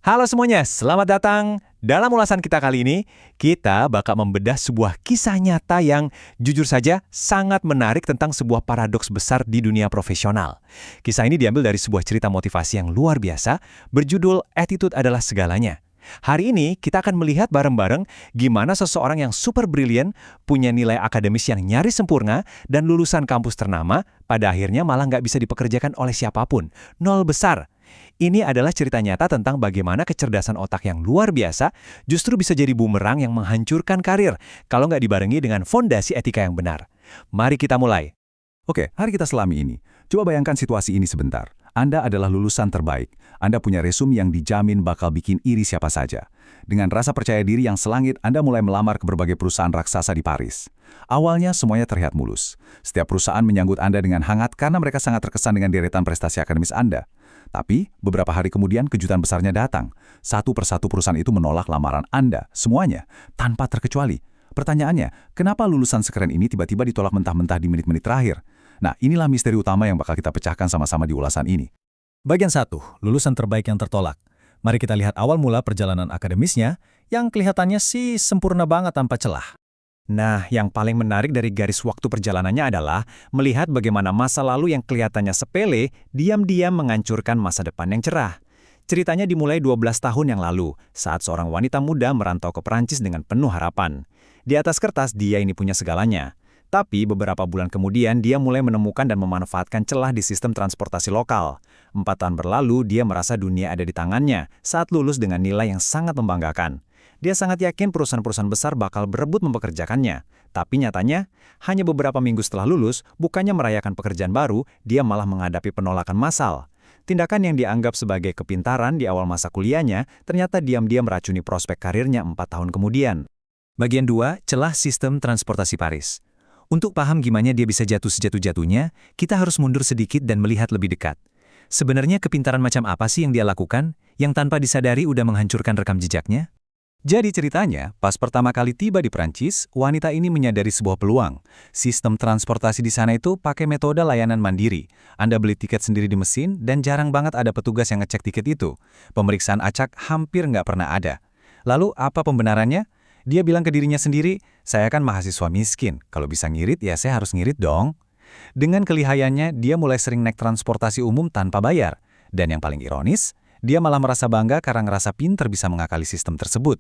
Halo semuanya, selamat datang. Dalam ulasan kita kali ini, kita bakal membedah sebuah kisah nyata yang jujur saja sangat menarik tentang sebuah paradoks besar di dunia profesional. Kisah ini diambil dari sebuah cerita motivasi yang luar biasa, berjudul Attitude Adalah Segalanya. Hari ini kita akan melihat bareng-bareng gimana seseorang yang super brilian, punya nilai akademis yang nyaris sempurna, dan lulusan kampus ternama, pada akhirnya malah nggak bisa dipekerjakan oleh siapapun. Nol besar. Ini adalah cerita nyata tentang bagaimana kecerdasan otak yang luar biasa justru bisa jadi bumerang yang menghancurkan karir kalau nggak dibarengi dengan fondasi etika yang benar. Mari kita mulai. Oke, hari kita selami ini. Coba bayangkan situasi ini sebentar. Anda adalah lulusan terbaik. Anda punya resume yang dijamin bakal bikin iri siapa saja. Dengan rasa percaya diri yang selangit, Anda mulai melamar ke berbagai perusahaan raksasa di Paris. Awalnya semuanya terlihat mulus. Setiap perusahaan menyambut Anda dengan hangat karena mereka sangat terkesan dengan deretan prestasi akademis Anda. Tapi, beberapa hari kemudian kejutan besarnya datang. Satu persatu perusahaan itu menolak lamaran Anda, semuanya, tanpa terkecuali. Pertanyaannya, kenapa lulusan sekeren ini tiba-tiba ditolak mentah-mentah di menit-menit terakhir? Nah, inilah misteri utama yang bakal kita pecahkan sama-sama di ulasan ini. Bagian 1, lulusan terbaik yang tertolak. Mari kita lihat awal mula perjalanan akademisnya, yang kelihatannya sih sempurna banget tanpa celah. Nah, yang paling menarik dari garis waktu perjalanannya adalah melihat bagaimana masa lalu yang kelihatannya sepele, diam-diam menghancurkan masa depan yang cerah. Ceritanya dimulai 12 tahun yang lalu, saat seorang wanita muda merantau ke Perancis dengan penuh harapan. Di atas kertas, dia ini punya segalanya. Tapi beberapa bulan kemudian, dia mulai menemukan dan memanfaatkan celah di sistem transportasi lokal. 4 tahun berlalu, dia merasa dunia ada di tangannya saat lulus dengan nilai yang sangat membanggakan. Dia sangat yakin perusahaan-perusahaan besar bakal berebut mempekerjakannya. Tapi nyatanya, hanya beberapa minggu setelah lulus, bukannya merayakan pekerjaan baru, dia malah menghadapi penolakan massal. Tindakan yang dianggap sebagai kepintaran di awal masa kuliahnya, ternyata diam-diam meracuni prospek karirnya 4 tahun kemudian. Bagian 2, celah sistem transportasi Paris. Untuk paham gimana dia bisa jatuh sejatuh-jatuhnya, kita harus mundur sedikit dan melihat lebih dekat. Sebenarnya kepintaran macam apa sih yang dia lakukan, yang tanpa disadari udah menghancurkan rekam jejaknya? Jadi ceritanya, pas pertama kali tiba di Prancis, wanita ini menyadari sebuah peluang. Sistem transportasi di sana itu pakai metode layanan mandiri. Anda beli tiket sendiri di mesin, dan jarang banget ada petugas yang ngecek tiket itu. Pemeriksaan acak hampir nggak pernah ada. Lalu apa pembenarannya? Dia bilang ke dirinya sendiri, saya kan mahasiswa miskin, kalau bisa ngirit ya saya harus ngirit dong. Dengan kelihayannya, dia mulai sering naik transportasi umum tanpa bayar. Dan yang paling ironis, dia malah merasa bangga karena ngerasa pinter bisa mengakali sistem tersebut.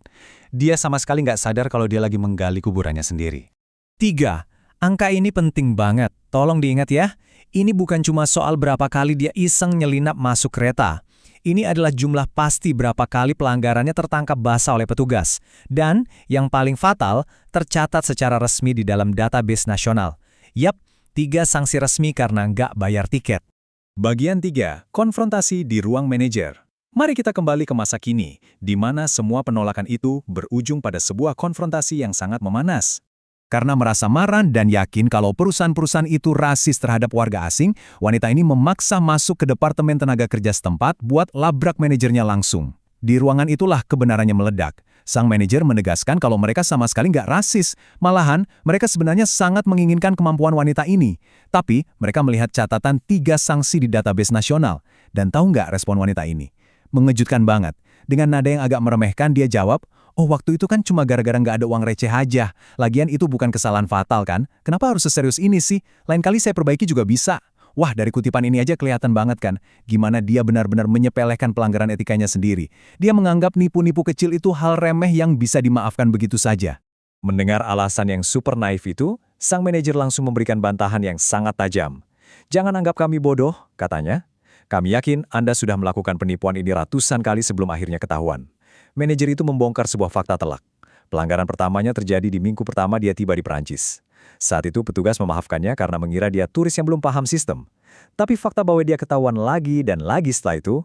Dia sama sekali nggak sadar kalau dia lagi menggali kuburannya sendiri. 3. Angka ini penting banget. Tolong diingat ya. Ini bukan cuma soal berapa kali dia iseng nyelinap masuk kereta. Ini adalah jumlah pasti berapa kali pelanggarannya tertangkap basah oleh petugas. Dan, yang paling fatal, tercatat secara resmi di dalam database nasional. Yap, 3 sanksi resmi karena nggak bayar tiket. Bagian 3, konfrontasi di ruang manajer. Mari kita kembali ke masa kini, di mana semua penolakan itu berujung pada sebuah konfrontasi yang sangat memanas. Karena merasa marah dan yakin kalau perusahaan-perusahaan itu rasis terhadap warga asing, wanita ini memaksa masuk ke Departemen Tenaga Kerja setempat buat labrak manajernya langsung. Di ruangan itulah kebenarannya meledak. Sang manajer menegaskan kalau mereka sama sekali nggak rasis. Malahan, mereka sebenarnya sangat menginginkan kemampuan wanita ini. Tapi, mereka melihat catatan 3 sanksi di database nasional. Dan tahu nggak respon wanita ini? Mengejutkan banget. Dengan nada yang agak meremehkan, dia jawab, "Oh, waktu itu kan cuma gara-gara nggak ada uang receh aja. Lagian itu bukan kesalahan fatal kan? Kenapa harus seserius ini sih? Lain kali saya perbaiki juga bisa." Wah, dari kutipan ini aja kelihatan banget kan, gimana dia benar-benar menyepelekan pelanggaran etikanya sendiri. Dia menganggap nipu-nipu kecil itu hal remeh yang bisa dimaafkan begitu saja. Mendengar alasan yang super naif itu, sang manajer langsung memberikan bantahan yang sangat tajam. "Jangan anggap kami bodoh," katanya. "Kami yakin Anda sudah melakukan penipuan ini ratusan kali sebelum akhirnya ketahuan." Manajer itu membongkar sebuah fakta telak. Pelanggaran pertamanya terjadi di minggu pertama dia tiba di Perancis. Saat itu petugas memaafkannya karena mengira dia turis yang belum paham sistem. Tapi fakta bahwa dia ketahuan lagi dan lagi setelah itu,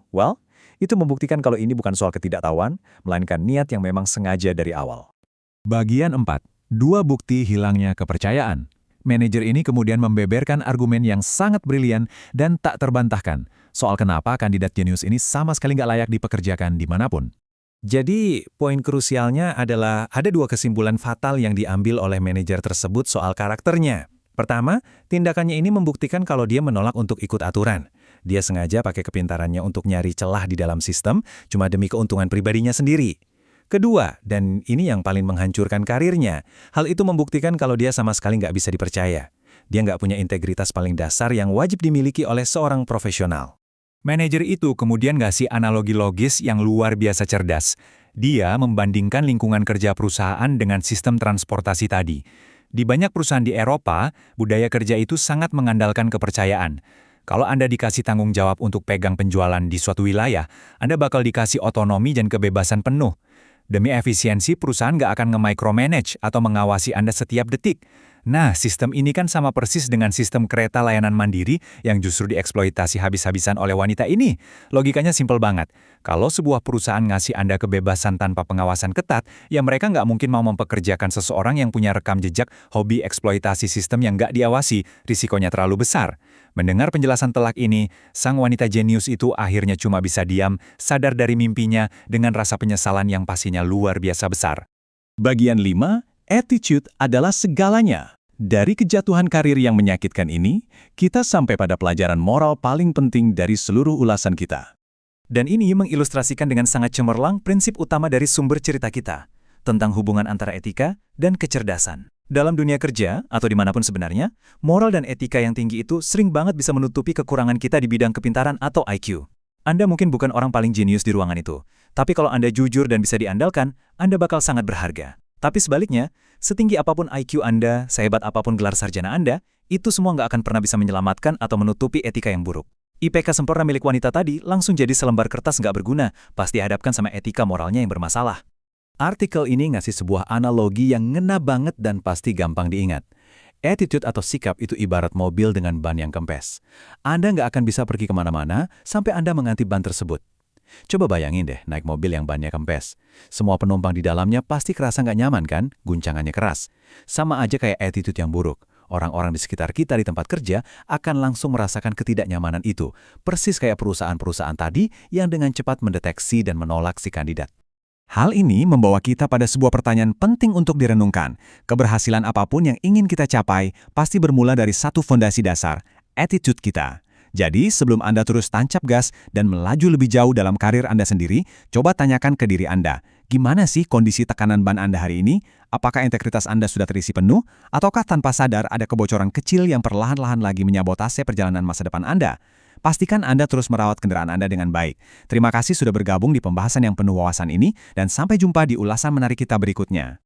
itu membuktikan kalau ini bukan soal ketidaktahuan, melainkan niat yang memang sengaja dari awal. Bagian 4, 2 bukti hilangnya kepercayaan. Manajer ini kemudian membeberkan argumen yang sangat brilian dan tak terbantahkan soal kenapa kandidat jenius ini sama sekali nggak layak dipekerjakan dimanapun. Jadi, poin krusialnya adalah ada 2 kesimpulan fatal yang diambil oleh manajer tersebut soal karakternya. Pertama, tindakannya ini membuktikan kalau dia menolak untuk ikut aturan. Dia sengaja pakai kepintarannya untuk nyari celah di dalam sistem, cuma demi keuntungan pribadinya sendiri. Kedua, dan ini yang paling menghancurkan karirnya, hal itu membuktikan kalau dia sama sekali nggak bisa dipercaya. Dia nggak punya integritas paling dasar yang wajib dimiliki oleh seorang profesional. Manajer itu kemudian ngasih analogi logis yang luar biasa cerdas. Dia membandingkan lingkungan kerja perusahaan dengan sistem transportasi tadi. Di banyak perusahaan di Eropa, budaya kerja itu sangat mengandalkan kepercayaan. Kalau Anda dikasih tanggung jawab untuk pegang penjualan di suatu wilayah, Anda bakal dikasih otonomi dan kebebasan penuh. Demi efisiensi, perusahaan nggak akan nge-micromanage atau mengawasi Anda setiap detik. Nah, sistem ini kan sama persis dengan sistem kereta layanan mandiri yang justru dieksploitasi habis-habisan oleh wanita ini. Logikanya simpel banget. Kalau sebuah perusahaan ngasih Anda kebebasan tanpa pengawasan ketat, ya mereka nggak mungkin mau mempekerjakan seseorang yang punya rekam jejak hobi eksploitasi sistem yang nggak diawasi, risikonya terlalu besar. Mendengar penjelasan telak ini, sang wanita jenius itu akhirnya cuma bisa diam, sadar dari mimpinya dengan rasa penyesalan yang pastinya luar biasa besar. Bagian 5, attitude adalah segalanya. Dari kejatuhan karir yang menyakitkan ini, kita sampai pada pelajaran moral paling penting dari seluruh ulasan kita. Dan ini mengilustrasikan dengan sangat cemerlang prinsip utama dari sumber cerita kita, tentang hubungan antara etika dan kecerdasan. Dalam dunia kerja, atau dimanapun sebenarnya, moral dan etika yang tinggi itu sering banget bisa menutupi kekurangan kita di bidang kepintaran atau IQ. Anda mungkin bukan orang paling jenius di ruangan itu, tapi kalau Anda jujur dan bisa diandalkan, Anda bakal sangat berharga. Tapi sebaliknya, setinggi apapun IQ Anda, sehebat apapun gelar sarjana Anda, itu semua nggak akan pernah bisa menyelamatkan atau menutupi etika yang buruk. IPK sempurna milik wanita tadi langsung jadi selembar kertas nggak berguna, pas dihadapkan sama etika moralnya yang bermasalah. Artikel ini ngasih sebuah analogi yang ngena banget dan pasti gampang diingat. Attitude atau sikap itu ibarat mobil dengan ban yang kempes. Anda nggak akan bisa pergi kemana-mana sampai Anda mengganti ban tersebut. Coba bayangin deh naik mobil yang bannya kempes. Semua penumpang di dalamnya pasti kerasa nggak nyaman kan? Guncangannya keras. Sama aja kayak attitude yang buruk. Orang-orang di sekitar kita di tempat kerja akan langsung merasakan ketidaknyamanan itu. Persis kayak perusahaan-perusahaan tadi yang dengan cepat mendeteksi dan menolak si kandidat. Hal ini membawa kita pada sebuah pertanyaan penting untuk direnungkan. Keberhasilan apapun yang ingin kita capai pasti bermula dari satu fondasi dasar, attitude kita. Jadi, sebelum Anda terus tancap gas dan melaju lebih jauh dalam karir Anda sendiri, coba tanyakan ke diri Anda, gimana sih kondisi tekanan ban Anda hari ini? Apakah integritas Anda sudah terisi penuh? Ataukah tanpa sadar ada kebocoran kecil yang perlahan-lahan lagi menyabotase perjalanan masa depan Anda? Pastikan Anda terus merawat kendaraan Anda dengan baik. Terima kasih sudah bergabung di pembahasan yang penuh wawasan ini, dan sampai jumpa di ulasan menarik kita berikutnya.